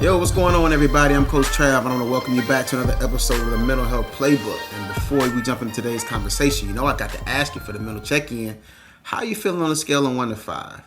Yo, what's going on, everybody? I'm Coach Trav. I want to welcome you back to another episode of the Mental Health Playbook. And before we jump into today's conversation, I got to ask you for the mental check-in. How you feeling on a scale of 1 to 5?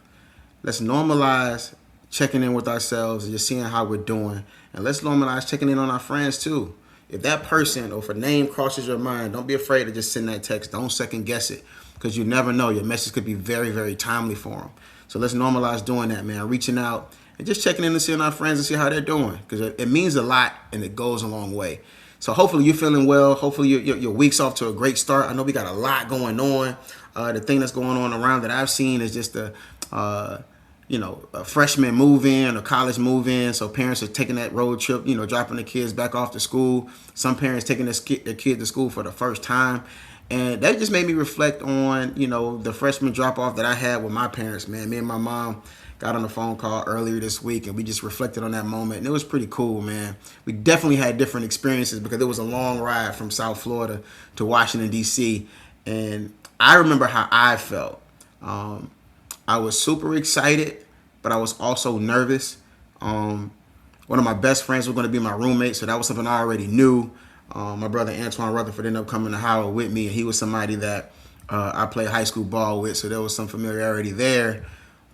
Let's normalize checking in with ourselves and just seeing how we're doing. And let's normalize checking in on our friends too. If that person or if a name crosses your mind, don't be afraid to just send that text. Don't second guess it, because you never know. Your message could be very, very timely for them. So let's normalize doing that, man. Reaching out and just checking in and seeing our friends and see how they're doing, because it means a lot and it goes a long way. So hopefully you're feeling well. Hopefully your week's off to a great start. I know we got a lot going on. The thing that's going on around that I've seen is just a freshman move in or college move in. So parents are taking that road trip, dropping the kids back off to school. Some parents taking their kid to school for the first time. And that just made me reflect on, the freshman drop off that I had with my parents, man. Me and my mom got on a phone call earlier this week, and we just reflected on that moment, and it was pretty cool, man. We definitely had different experiences because it was a long ride from South Florida to Washington, D.C., and I remember how I felt. I was super excited, but I was also nervous. One of my best friends was going to be my roommate, so that was something I already knew. My brother Antoine Rutherford ended up coming to Howard with me, and he was somebody that I played high school ball with, so there was some familiarity there.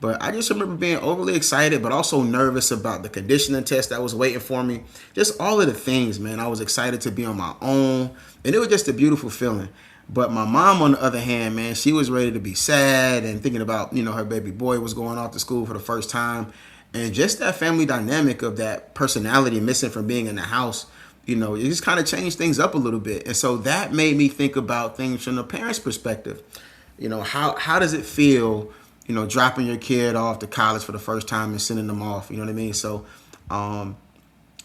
But I just remember being overly excited, but also nervous about the conditioning test that was waiting for me. Just all of the things, man. I was excited to be on my own, and it was just a beautiful feeling. But my mom, on the other hand, man, she was ready to be sad and thinking about, her baby boy was going off to school for the first time. And just that family dynamic of that personality missing from being in the house, it just kind of changed things up a little bit. And so that made me think about things from the parent's perspective. How does it feel, dropping your kid off to college for the first time and sending them off, you know what I mean? So that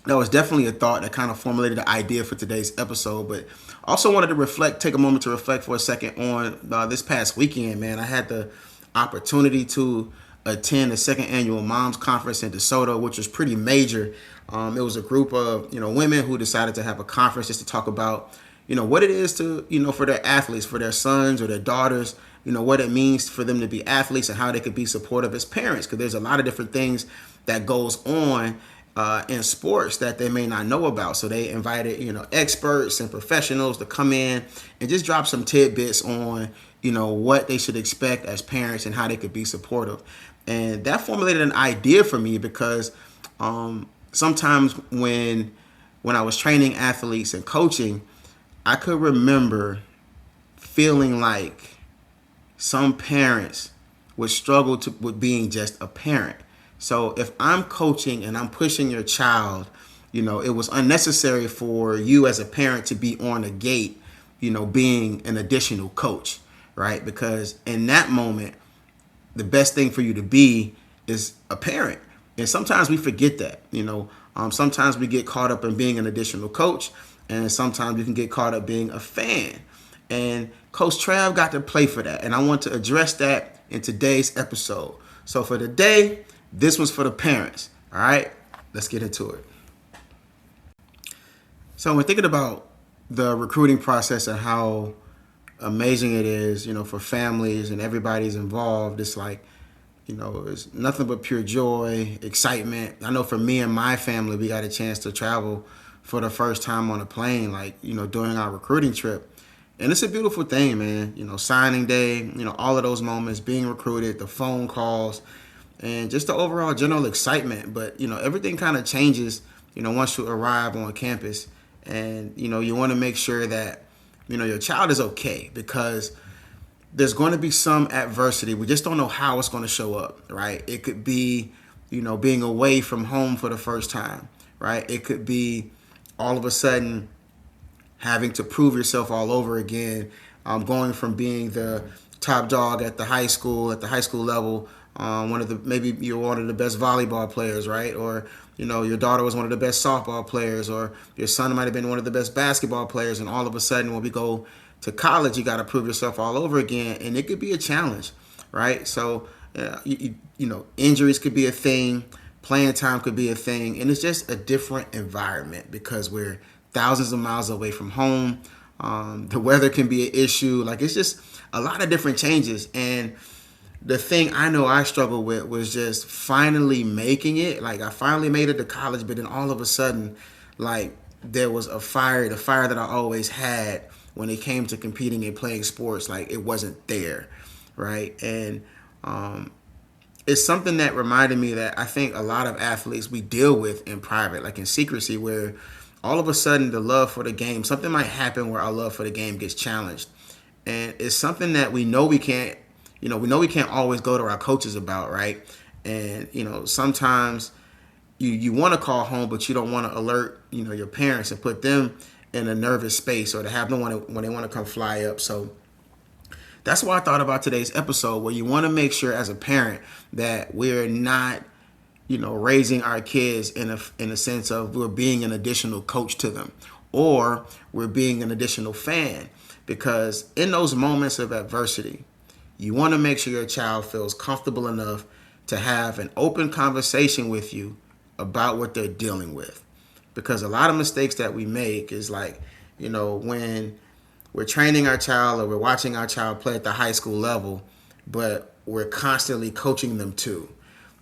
was definitely a thought that kind of formulated the idea for today's episode. But also wanted to take a moment to reflect for a second on this past weekend, man. I had the opportunity to attend the second annual Moms Conference in DeSoto, which was pretty major. It was a group of, women who decided to have a conference just to talk about, what it is to, for their athletes, for their sons or their daughters, what it means for them to be athletes and how they could be supportive as parents. Because there's a lot of different things that goes on in sports that they may not know about. So they invited, experts and professionals to come in and just drop some tidbits on, what they should expect as parents and how they could be supportive. And that formulated an idea for me because sometimes when I was training athletes and coaching, I could remember feeling like some parents would struggle with being just a parent. So if I'm coaching and I'm pushing your child, it was unnecessary for you as a parent to be on the gate, being an additional coach, right? Because in that moment, the best thing for you to be is a parent. And sometimes we forget that, sometimes we get caught up in being an additional coach, and sometimes you can get caught up being a fan. And Coach Trav got to play for that. And I want to address that in today's episode. So for today, this one's for the parents. All right, let's get into it. So when thinking about the recruiting process and how amazing it is, for families and everybody's involved, it's like, it's nothing but pure joy, excitement. I know for me and my family, we got a chance to travel for the first time on a plane, during our recruiting trip. And it's a beautiful thing, man. Signing day, all of those moments, being recruited, the phone calls, and just the overall general excitement. But, everything kind of changes, once you arrive on campus. And, you want to make sure that, your child is okay, because there's going to be some adversity. We just don't know how it's going to show up, right? It could be, being away from home for the first time, right? It could be all of a sudden having to prove yourself all over again, going from being the top dog at the high school level, maybe you're one of the best volleyball players, right? Or, your daughter was one of the best softball players, or your son might have been one of the best basketball players, and all of a sudden when we go to college, you got to prove yourself all over again, and it could be a challenge, right? So, injuries could be a thing, playing time could be a thing, and it's just a different environment because we're thousands of miles away from home. The weather can be an issue. It's just a lot of different changes, and the thing I know I struggled with was just finally making it. Like I finally made it to college, but then all of a sudden, like there was a fire, the fire that I always had when it came to competing and playing sports. Like it wasn't there, right? And it's something that reminded me that I think a lot of athletes we deal with in private, like in secrecy, where all of a sudden the love for the game, something might happen where our love for the game gets challenged, and it's something that we know we can't, we know we can't always go to our coaches about, right? And sometimes you want to call home, but you don't want to alert your parents and put them in a nervous space or to have them when they want to come fly up. So that's why I thought about today's episode, where you want to make sure as a parent that we're not, raising our kids in a sense of we're being an additional coach to them, or we're being an additional fan. Because in those moments of adversity, you want to make sure your child feels comfortable enough to have an open conversation with you about what they're dealing with. Because a lot of mistakes that we make is like, when we're training our child or we're watching our child play at the high school level, but we're constantly coaching them too.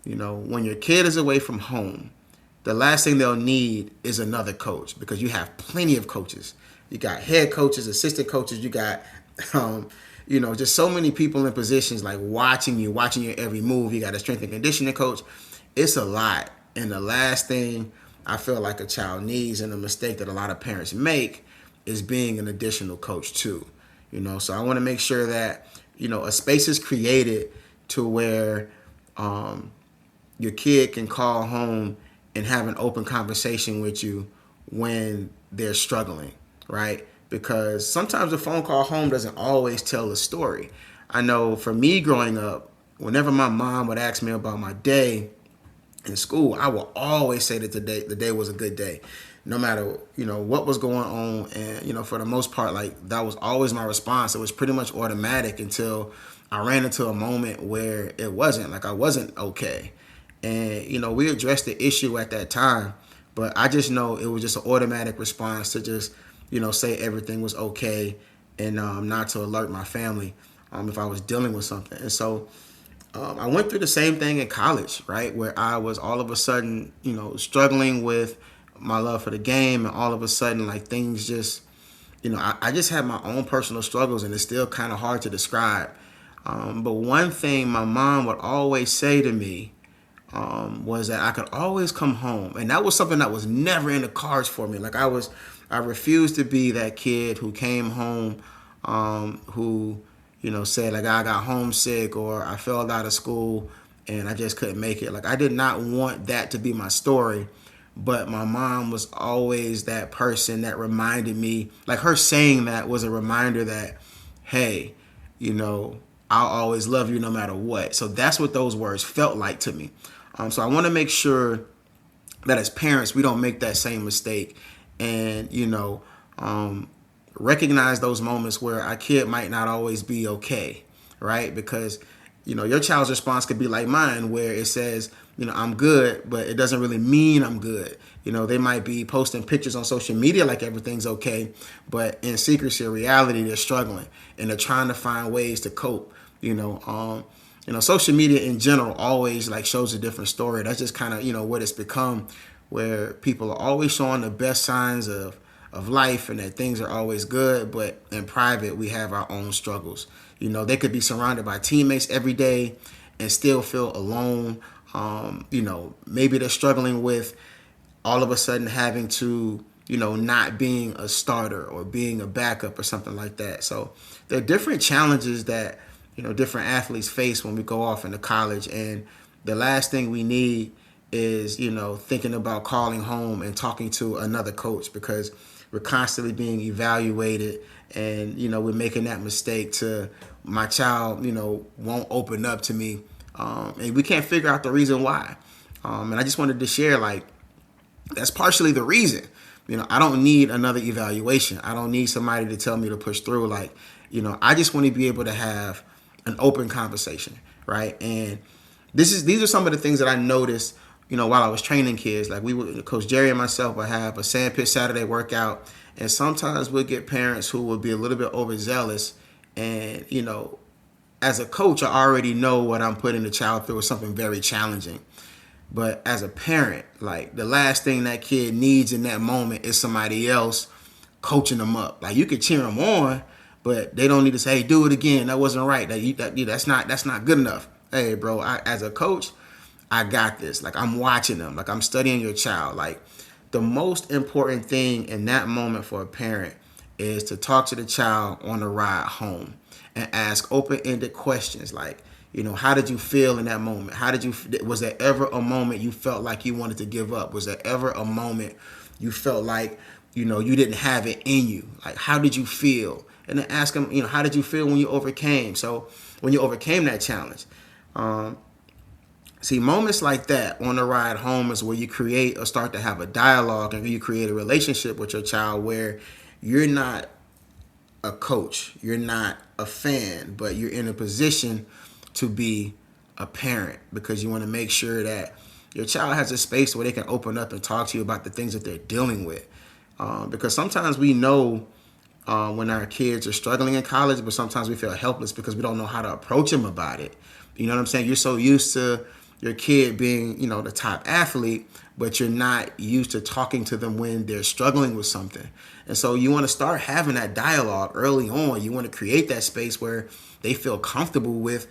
When your kid is away from home, the last thing they'll need is another coach, because you have plenty of coaches. You got head coaches, assistant coaches, you got, just so many people in positions like watching your every move. You got a strength and conditioning coach. It's a lot. And the last thing I feel like a child needs, and a mistake that a lot of parents make, is being an additional coach too. So I want to make sure that, a space is created to where your kid can call home and have an open conversation with you when they're struggling, right? Because sometimes a phone call home doesn't always tell the story. I know for me growing up, whenever my mom would ask me about my day in school, I will always say that the day was a good day, no matter what was going on. And for the most part, like that was always my response. It was pretty much automatic until I ran into a moment where it wasn't, like I wasn't okay. And we addressed the issue at that time, but I just know it was just an automatic response to just say everything was okay, and not to alert my family if I was dealing with something. And so I went through the same thing in college, right, where I was all of a sudden struggling with my love for the game, and all of a sudden like things just I just had my own personal struggles, and it's still kind of hard to describe. But one thing my mom would always say to me was that I could always come home. And that was something that was never in the cards for me. Like I refused to be that kid who came home, who, said like I got homesick or I failed out of school and I just couldn't make it. Like I did not want that to be my story. But my mom was always that person that reminded me, like her saying that was a reminder that, hey, I'll always love you no matter what. So that's what those words felt like to me. So I want to make sure that as parents, we don't make that same mistake, and, recognize those moments where our kid might not always be okay, right? Because, your child's response could be like mine, where it says, I'm good, but it doesn't really mean I'm good. They might be posting pictures on social media like everything's okay, but in secrecy or reality, they're struggling and they're trying to find ways to cope. Social media in general always like shows a different story. That's just kind of, what it's become, where people are always showing the best signs of life and that things are always good, but in private, we have our own struggles. They could be surrounded by teammates every day and still feel alone. Maybe they're struggling with all of a sudden having to, not being a starter or being a backup or something like that. So there are different challenges that, different athletes face when we go off into college. And the last thing we need is, thinking about calling home and talking to another coach, because we're constantly being evaluated, and, we're making that mistake to my child, won't open up to me. And we can't figure out the reason why. And I just wanted to share, like, that's partially the reason. I don't need another evaluation. I don't need somebody to tell me to push through. Like, I just want to be able to have an open conversation, right? And these are some of the things that I noticed, while I was training kids. Like Coach Jerry and myself would have a sandpit Saturday workout, and sometimes we'd get parents who would be a little bit overzealous and, as a coach, I already know what I'm putting the child through is something very challenging. But as a parent, like the last thing that kid needs in that moment is somebody else coaching them up. Like you could cheer them on, but they don't need to say, "Hey, do it again. That wasn't right. That's not good enough." Hey, bro, as a coach, I got this. Like I'm watching them. Like I'm studying your child. Like the most important thing in that moment for a parent is to talk to the child on the ride home and ask open-ended questions like, how did you feel in that moment? Was there ever a moment you felt like you wanted to give up? Was there ever a moment you felt like, you didn't have it in you? Like, how did you feel? And then ask them, how did you feel when you overcame? So when you overcame that challenge, see, moments like that on the ride home is where you create or start to have a dialogue and you create a relationship with your child where you're not a coach, you're not a fan, but you're in a position to be a parent because you want to make sure that your child has a space where they can open up and talk to you about the things that they're dealing with. Because sometimes we know when our kids are struggling in college, but sometimes we feel helpless because we don't know how to approach them about it. You know what I'm saying? You're so used to your kid being, the top athlete, but you're not used to talking to them when they're struggling with something. And so you want to start having that dialogue early on. You want to create that space where they feel comfortable with,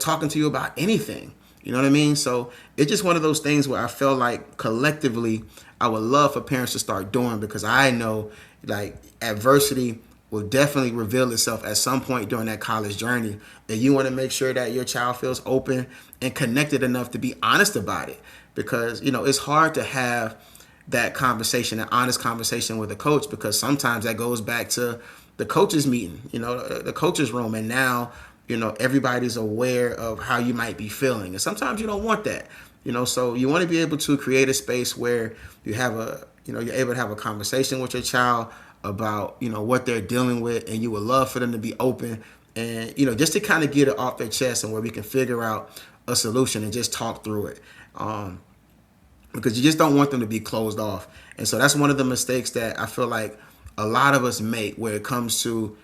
talking to you about anything. You know what I mean? So it's just one of those things where I feel like collectively I would love for parents to start doing because I know like adversity will definitely reveal itself at some point during that college journey. And you want to make sure that your child feels open and connected enough to be honest about it. Because, it's hard to have that conversation, an honest conversation with a coach, because sometimes that goes back to the coaches meeting, the coaches room. And now, everybody's aware of how you might be feeling. And sometimes you don't want that, so you want to be able to create a space where you have you're able to have a conversation with your child about, what they're dealing with, and you would love for them to be open and, just to kind of get it off their chest and where we can figure out a solution and just talk through it. Because you just don't want them to be closed off. And so that's one of the mistakes that I feel like a lot of us make where it comes to,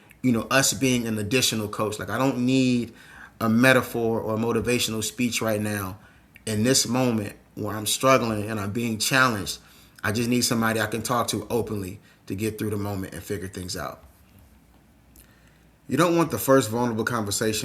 us being an additional coach. Like I don't need a metaphor or a motivational speech right now in this moment where I'm struggling and I'm being challenged. I just need somebody I can talk to openly to get through the moment and figure things out. You don't want the first vulnerable conversation